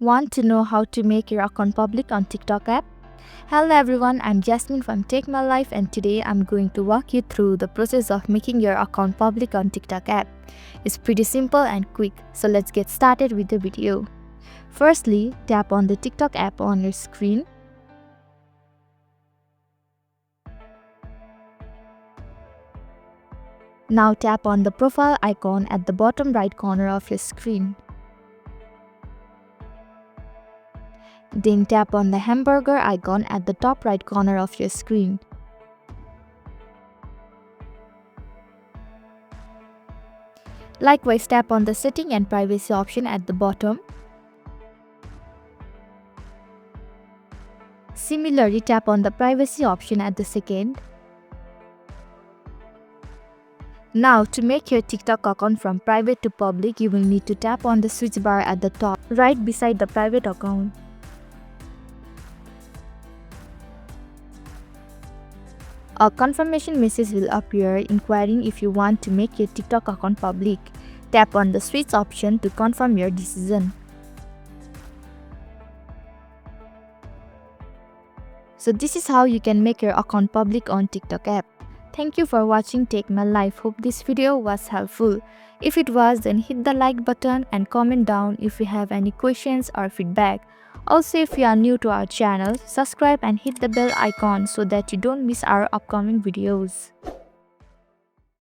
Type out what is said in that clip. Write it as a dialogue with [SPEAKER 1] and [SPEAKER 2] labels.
[SPEAKER 1] Want to know how to make your account public on TikTok app? Hello everyone, I'm Jasmine from techmylife and today I'm going to walk you through the process of making your account public on TikTok app. It's pretty simple and quick, so let's get started with the video. Firstly, tap on the TikTok app on your screen. Now tap on the profile icon at the bottom right corner of your screen. Then tap on the hamburger icon at the top right corner of your screen. Likewise, tap on the setting and privacy option at the bottom. Similarly, tap on the privacy option at the second. Now, to make your TikTok account from private to public, you will need to tap on the switch bar at the top, right beside the private account. A confirmation message will appear inquiring if you want to make your TikTok account public. Tap on the switch option to confirm your decision. So this is how you can make your account public on TikTok app. Thank you for watching Take My Life. Hope this video was helpful. If it was, then hit the like button and comment down if you have any questions or feedback. Also, if you are new to our channel, subscribe and hit the bell icon so that you don't miss our upcoming videos.